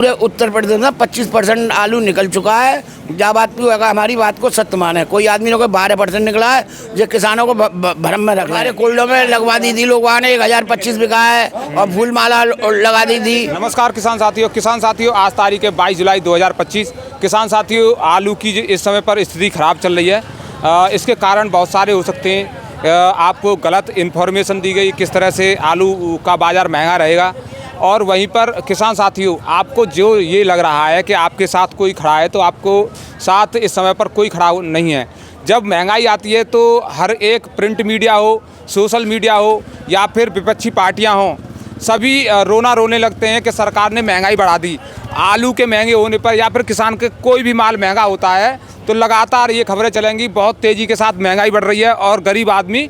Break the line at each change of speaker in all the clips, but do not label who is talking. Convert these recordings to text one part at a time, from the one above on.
पूरे उत्तर प्रदेश में 25% आलू निकल चुका है। जहाँ बात भी होगा हमारी बात को सत्य माने। कोई आदमी ने कोई 12% निकला है जो किसानों को भ्रम में रख रहा है। कोल्डों में लगवा दी थी लोगों ने 1025 बिका है और फूल माला लगा दी थी।
नमस्कार किसान साथियों, आज तारीख है 22 जुलाई 2025। किसान साथियों, आलू की इस समय पर स्थिति खराब चल रही है। इसके कारण बहुत सारे हो सकते हैं। आपको गलत इन्फॉर्मेशन दी गई किस तरह से आलू का बाज़ार महंगा रहेगा, और वहीं पर किसान साथियों, आपको जो ये लग रहा है कि आपके साथ कोई खड़ा है, तो आपको साथ इस समय पर कोई खड़ा नहीं है। जब महंगाई आती है तो हर एक प्रिंट मीडिया हो, सोशल मीडिया हो या फिर विपक्षी पार्टियां हों, सभी रोने लगते हैं कि सरकार ने महंगाई बढ़ा दी। आलू के महंगे होने पर या फिर किसान के कोई भी माल महंगा होता है तो लगातार ये खबरें चलेंगी बहुत तेज़ी के साथ महंगाई बढ़ रही है और गरीब आदमी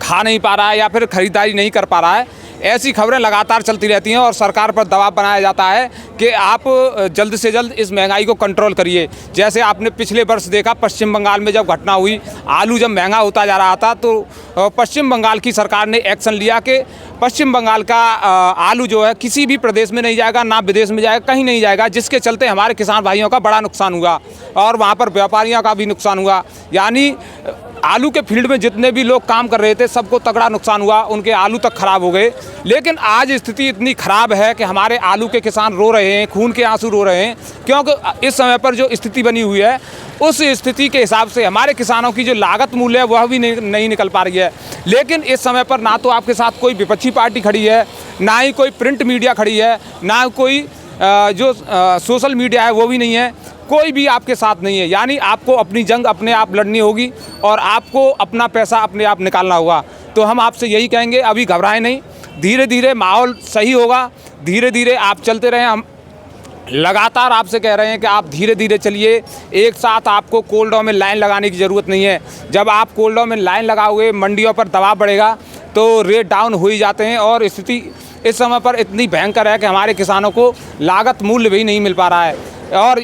खा नहीं पा रहा है या फिर ख़रीदारी नहीं कर पा रहा है। ऐसी खबरें लगातार चलती रहती हैं और सरकार पर दबाव बनाया जाता है कि आप जल्द से जल्द इस महंगाई को कंट्रोल करिए। जैसे आपने पिछले वर्ष देखा, पश्चिम बंगाल में जब घटना हुई, आलू जब महंगा होता जा रहा था तो पश्चिम बंगाल की सरकार ने एक्शन लिया कि पश्चिम बंगाल का आलू जो है किसी भी प्रदेश में नहीं जाएगा, ना विदेश में जाएगा, कहीं नहीं जाएगा, जिसके चलते हमारे किसान भाइयों का बड़ा नुकसान हुआ और वहाँ पर व्यापारियों का भी नुकसान हुआ। यानी आलू के फील्ड में जितने भी लोग काम कर रहे थे सबको तगड़ा नुकसान हुआ, उनके आलू तक खराब हो गए। लेकिन आज स्थिति इतनी ख़राब है कि हमारे आलू के किसान रो रहे हैं, खून के आंसू रो रहे हैं, क्योंकि इस समय पर जो स्थिति बनी हुई है उस स्थिति के हिसाब से हमारे किसानों की जो लागत मूल्य है वह भी नहीं निकल पा रही है। लेकिन इस समय पर ना तो आपके साथ कोई विपक्षी पार्टी खड़ी है, ना ही कोई प्रिंट मीडिया खड़ी है, ना कोई जो सोशल मीडिया है वो भी नहीं है, कोई भी आपके साथ नहीं है। यानी आपको अपनी जंग अपने आप लड़नी होगी और आपको अपना पैसा अपने आप निकालना होगा। तो हम आपसे यही कहेंगे, अभी घबराएं नहीं, धीरे धीरे माहौल सही होगा, धीरे धीरे आप चलते रहें। हम लगातार आपसे कह रहे हैं कि आप धीरे धीरे चलिए, एक साथ आपको कोल्डों में लाइन लगाने की ज़रूरत नहीं है। जब आप कोल्डों में लाइन लगाओगे, मंडियों पर दबाव बढ़ेगा तो रेट डाउन हो ही जाते हैं और स्थिति इस समय पर इतनी भयंकर है कि हमारे किसानों को लागत मूल्य भी नहीं मिल पा रहा है। और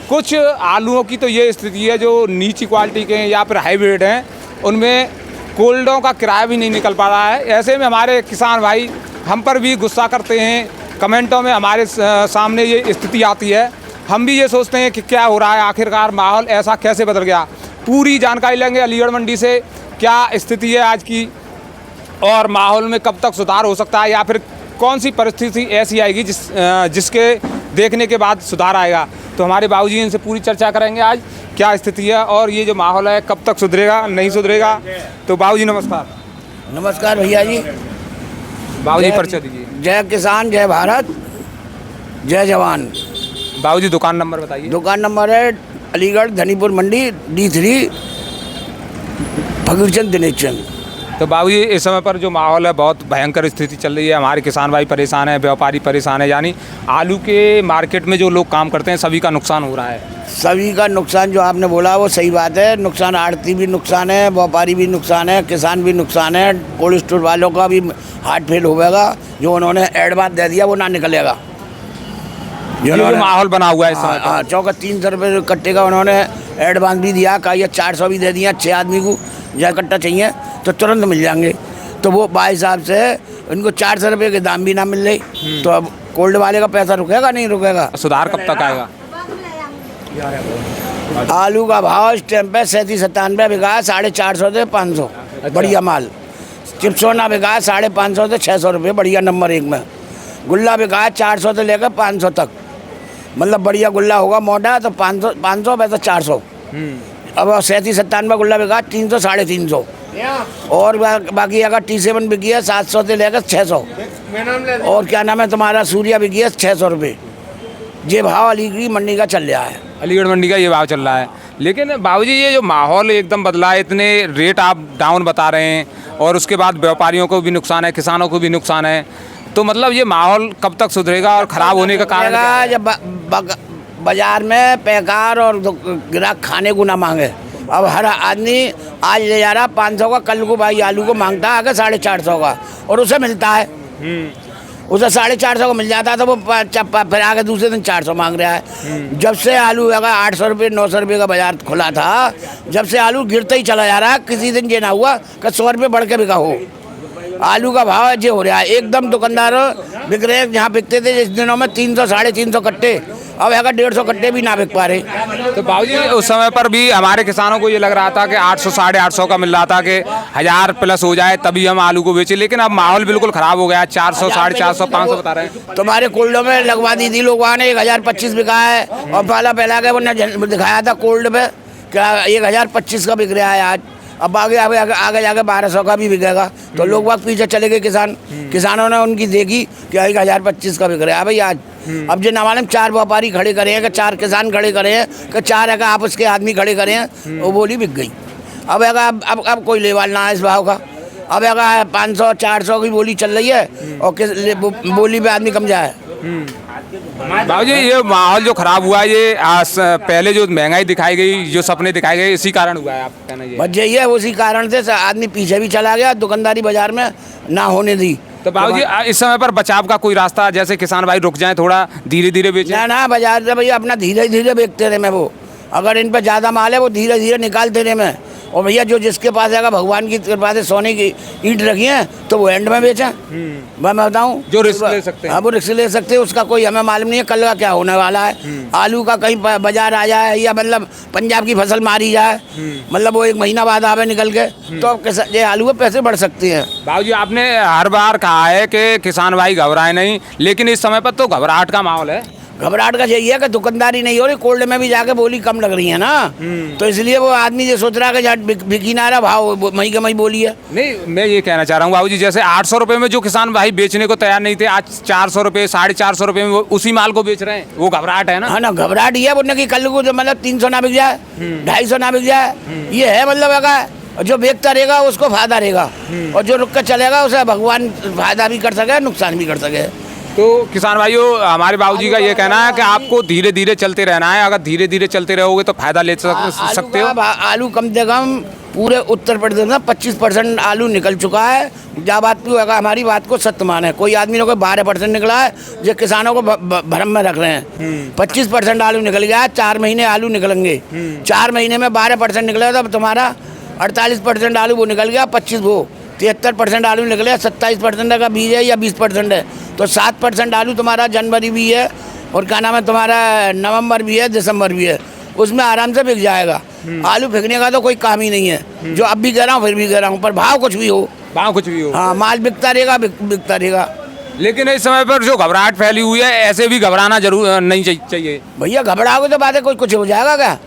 कुछ आलूओं की तो ये स्थिति है जो नीची क्वालिटी के हैं या फिर हाइब्रिड हैं, उनमें कोल्डों का किराया भी नहीं निकल पा रहा है। ऐसे में हमारे किसान भाई हम पर भी गुस्सा करते हैं, कमेंटों में हमारे सामने ये स्थिति आती है। हम भी ये सोचते हैं कि क्या हो रहा है, आखिरकार माहौल ऐसा कैसे बदल गया। पूरी जानकारी लेंगे अलीगढ़ मंडी से, क्या स्थिति है आज की और माहौल में कब तक सुधार हो सकता है या फिर कौन सी परिस्थिति ऐसी आएगी जिसके देखने के बाद सुधार आएगा। तो हमारे बाबूजी इनसे पूरी चर्चा करेंगे आज क्या स्थिति है और ये जो माहौल है कब तक सुधरेगा नहीं सुधरेगा। तो बाबूजी नमस्कार।
नमस्कार भैया जी।
बाबूजी परिचय दीजिए।
जय किसान, जय भारत, जय जवान।
बाबूजी दुकान नंबर बताइए।
दुकान नंबर है अलीगढ़ धनीपुर मंडी D3 फकीरचंद दिनेश चंद।
तो बाबूजी इस समय पर जो माहौल है बहुत भयंकर स्थिति चल रही है, हमारे किसान भाई परेशान है, व्यापारी परेशान है। यानी आलू के मार्केट में जो लोग काम करते हैं सभी का नुकसान हो रहा है।
सभी का नुकसान जो आपने बोला वो सही बात है। नुकसान आड़ती भी नुकसान है, व्यापारी भी नुकसान है, किसान भी नुकसान है, कोल्ड स्टोर वालों का भी हार्ट फेल होगा। जो उन्होंने एडवांस दे दिया वो ना निकलेगा।
जो माहौल बना हुआ है इस समय।
हाँ, 300 रुपये कट्टे का उन्होंने एडवांस भी दिया, कहा ये 400 भी दे दिया। 6 आदमी को जहाँ कट्टा चाहिए तो तुरंत मिल जाएंगे। तो वो बाई हिसाब से उनको 400 रुपये के दाम भी ना मिल रही, तो अब कोल्ड वाले का पैसा रुकेगा नहीं रुकेगा।
सुधार कब तक आएगा?
आलू का भाव इस टाइम पे 37-97 बिका है, 450 से 500 बढ़िया माल। चिप्सोना बिका है 550 से 600 रुपये बढ़िया नंबर 1 में। गुल्ला बिका है 400 से लेकर 500 तक, मतलब बढ़िया गुल्ला होगा मोटा तो 500 वैसे 400। अब 37-97 गुल्ला बिका 300 350 और बाकी अगर T7 बिकी है 700 से लेकर 600। और क्या नाम है तुम्हारा, सूर्या बिकी है 600 रुपये। ये भाव अलीगढ़ मंडी का चल रहा है।
अलीगढ़ मंडी का ये भाव चल रहा है। लेकिन बाबूजी ये जो माहौल एकदम बदला है, इतने रेट आप डाउन बता रहे हैं और उसके बाद व्यापारियों को भी नुकसान है, किसानों को भी नुकसान है, तो मतलब ये माहौल कब तक सुधरेगा और ख़राब होने का कारण क्या है?
जब बाजार में पैकार और ग्राहक खाने को ना मांगे। अब हर आदमी आज ले जा रहा 500 का, कल को भाई आलू को मांगता है आगे 450 का और उसे मिलता है। उसे 450 को मिल जाता है तो वो फिर आगे दूसरे दिन 400 मांग रहा है। जब से आलू अगर 800 रुपये 900 रुपये का बाजार खुला था, जब से आलू गिरता ही चला जा रहा है। किसी दिन ये ना हुआ कि 100 रुपये बढ़ के बिका हो। आलू का भाव जो हो रहा है एकदम दुकानदार बिक रहे हैं। जहाँ बिकते थे इस दिनों में 300 350 कट्टे, अब अगर 150 कट्टे भी ना बिक पा रहे।
तो बाबूजी उस समय पर भी हमारे किसानों को ये लग रहा था कि 800 850 का मिल रहा था कि 1000 प्लस हो जाए तभी हम आलू को बेचें, लेकिन अब माहौल बिल्कुल खराब हो गया। 400 450 500 बता रहे हैं।
तुम्हारे कोल्डों में लगवा दी थी लोगों ने 1025 बिका है, और पहला के वो दिखाया था कोल्ड पे क्या 1025 का बिक रहा है आज। अब आगे आगे आगे जाके 1200 का भी बिकेगा। तो लोग वक्त पीछे चले गए किसानों ने उनकी देखी कि 1025 का बिक रहा है भाई आज। अब जो नामालूम 4 व्यापारी खड़े करे हैं कि 4 किसान खड़े करे हैं कि 4 अगर आपस के आदमी खड़े करे हैं, वो बोली बिक गई। अब अब कोई लेवाल ना है इस भाव का। अब अगर 500 400 की बोली चल रही है और बोली पे आदमी कम जाए।
बाबूजी ये माहौल जो खराब हुआ है, ये पहले जो महंगाई दिखाई गई, जो सपने दिखाए गए, इसी कारण हुआ है आप कहना ये?
बस यही है, उसी कारण से आदमी पीछे भी चला गया, दुकानदारी बाजार में ना होने दी।
तो बाबूजी इस समय पर बचाव का कोई रास्ता, जैसे किसान भाई रुक जाएं, थोड़ा धीरे धीरे बेचें?
ना बाजार से भैया अपना धीरे धीरे बेचते रहे मैं। वो अगर इन पर ज़्यादा माल है वो धीरे धीरे निकालते रहे मैं। और भैया जो जिसके पास आएगा भगवान की कृपा से सोने की ईंट रखी है तो वो एंड में बेचें। मैं बताऊँ
जो रिस्क ले सकते हैं।
हाँ वो रिस्क ले सकते हैं, उसका कोई हमें मालूम नहीं है कल का क्या होने वाला है। आलू का कहीं बाजार आ जाए या मतलब पंजाब की फसल मारी जाए, मतलब वो 1 महीना बाद आवे निकल के, तो ये आलू के पैसे बढ़ सकते हैं।
बाबूजी आपने हर बार कहा है कि किसान भाई घबराए नहीं, लेकिन इस समय पर तो घबराहट का माहौल है।
घबराहट का यही है कि दुकानदारी नहीं हो रही, कोल्ड में भी जाके बोली कम लग रही है ना, तो इसलिए वो आदमी ये सोच रहा है कि बिकी ना रहा भाव मई के मई बोली है।
नहीं, मैं ये कहना चाह रहा हूँ बाबूजी, जैसे 800 रुपये में जो किसान भाई बेचने को तैयार नहीं थे, आज 400 रुपये 450 रुपये में उसी माल को बेच रहे हैं, वो घबराहट है ना?
हाँ ना, घबराहट ये बोलने की कल को मतलब 300 ना बिक जाए, 250 ना बिक जाए, ये है मतलब अगर जो बेचता रहेगा उसको फायदा रहेगा, और जो रुक कर चलेगा उसे भगवान फायदा भी कर सके नुकसान भी कर सके।
तो किसान भाइयों, हमारे बाबूजी का ये कहना है कि आपको धीरे धीरे चलते रहना है। अगर धीरे धीरे चलते रहोगे तो फायदा ले सकते हो।
आलू कम से कम पूरे उत्तर प्रदेश में 25% आलू निकल चुका है। जहाँ बात भी होगा हमारी बात को सत्य माने, कोई आदमी ने कोई 12% निकला है जो किसानों को भ्रम में रख रहे हैं। 25% आलू निकल गया है, 4 महीने आलू निकलेंगे। 4 महीने में 12% निकला तो तुम्हारा 48% आलू वो निकल गया, 73% आलू निकले, 27% का बीज है या 20% है, तो 7% आलू तुम्हारा जनवरी भी है और क्या नाम है तुम्हारा नवंबर भी है, दिसंबर भी है, उसमें आराम से बिक जाएगा। आलू फेंकने का तो कोई काम ही नहीं है, जो अब भी कह रहा हूँ फिर भी कह रहा हूँ, पर भाव कुछ भी हो, हाँ माल बिकता रहेगा बिकता रहेगा।
लेकिन इस समय पर जो घबराहट फैली हुई है, ऐसे भी घबराना जरूर नहीं चाहिए भैया।
घबराओगे तो बात है कुछ हो जाएगा क्या?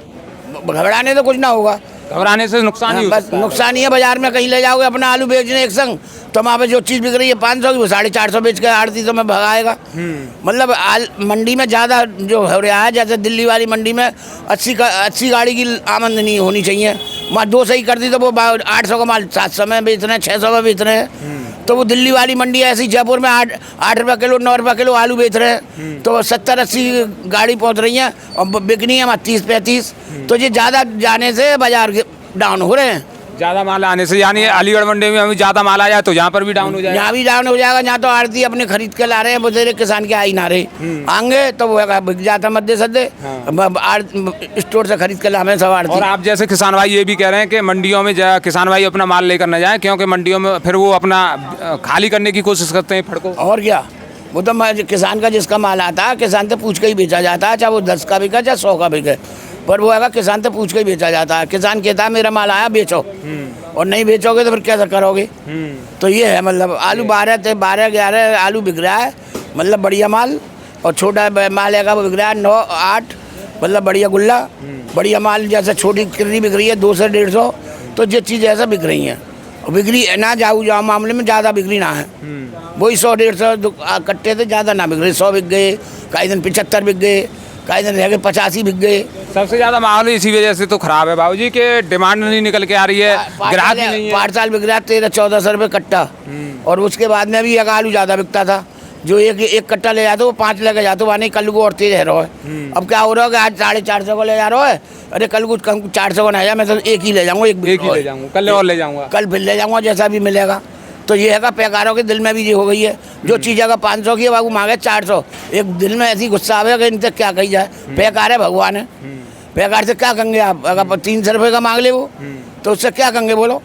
घबराने तो कुछ ना होगा,
घबराने से नुकसान ही
बस नुकसान ही है। बाजार में कहीं ले जाओगे अपना आलू बेचने एक संग, तो वहाँ पे जो चीज़ बिक रही है 500 की वो 450 बेच के आड़ती तो में भगाएगा। मतलब मंडी में ज़्यादा जो हो रहा है, जैसे दिल्ली वाली मंडी में 80 गाड़ी की आमदनी होनी चाहिए, वहाँ 2 सही कर दी तो वो 800 का माल 700 में बेच रहे हैं, 600 में बेच रहे हैं। तो वो दिल्ली वाली मंडी ऐसी जयपुर में 8 रुपये किलो 9 रुपये किलो आलू बेच रहे हैं, तो 70-80 गाड़ी पहुंच रही हैं और बिकनी है 30-35। तो ये ज़्यादा जाने से बाजार डाउन हो रहे हैं।
ज़्यादा माल आने से, यानी अलीगढ़ मंडी में हमें ज़्यादा माल आ जाए तो यहाँ पर भी डाउन हो जाएगा।
यहाँ भी डाउन हो जाएगा, यहाँ तो आड़ती अपने खरीद के ला रहे हैं, बतेरे किसान के आ ही ना रहे, आएंगे तो वो बिक जाता मध्य सद्दे स्टोर से खरीद के लाए सब आड़ती।
और आप जैसे किसान भाई ये भी कह रहे हैं कि मंडियों में किसान भाई अपना माल लेकर न जाए, क्योंकि मंडियों में फिर वो अपना खाली करने की कोशिश करते हैं फड़ को।
और क्या, वो तो किसान का जिसका माल आता है किसान से पूछ के ही बेचा जाता है, चाहे वो 10 का बिके चाहे 100 का बिके, पर वो है किसान से पूछ के ही बेचा जाता है। किसान कहता है मेरा माल आया बेचो, और नहीं बेचोगे तो फिर कैसे करोगे। तो ये है मतलब आलू 12-11 आलू बिक रहा है, मतलब बढ़िया माल, और छोटा माल है वो बिक रहा है 9-8, मतलब बढ़िया गुल्ला। बढ़िया माल जैसे छोटी किरनी बिक रही है 200 से 150, तो ये चीज़ ऐसा बिक रही है। बिक्री ना जाओ मामले में ज़्यादा बिक्री ना है, वही 100-150 कट्टे थे, ज़्यादा ना बिक रहे। 100 बिक गए, कई दिन 75 बिक गए, कई दिन रह गए 85 बिक गए।
सबसे ज़्यादा माहौल इसी वजह से तो खराब है बाबूजी कि डिमांड नहीं निकल के आ रही है, ग्राहक ही नहीं है।
5 साल बिक रहा है 1300-1400 रुपये कट्टा, और उसके बाद में भी एक आलू ज़्यादा बिकता था, जो एक कट्टा ले जाते वो 5 लेके जाते, वहाँ नहीं कल को और तेज रहा है। अब क्या हो रहा है कि आज 450 को ले जा रहा है, अरे कल को 400 को नहीं जा, मैं तो एक ही ले जाऊँगा, एक ही ले जाऊँगा,
कल और ले जाऊँगा,
कल फिर ले जाऊँगा, जैसा भी मिलेगा। तो ये है पैकारों के दिल में भी ये हो गई है, जो चीज़ अगर 500 की है बाबू मांगे 400, एक दिल में ऐसी गुस्सा आवे कि इनसे क्या कही जाए। पैकार है भगवान है, पैकार से क्या कहेंगे आप? अगर 300 रुपये का मांग ले वो, तो उससे क्या कहेंगे बोलो?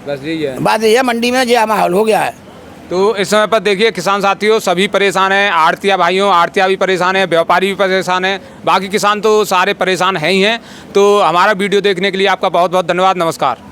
बस यही है।
बात ये है मंडी में ये माहौल हो गया है।
तो इस समय पर देखिए किसान साथियों सभी परेशान हैं, आड़तिया भाइयों, आड़तिया भी परेशान हैं, व्यापारी भी परेशान हैं, बाकी किसान तो सारे परेशान हैं ही हैं। तो हमारा वीडियो देखने के लिए आपका बहुत बहुत धन्यवाद। नमस्कार।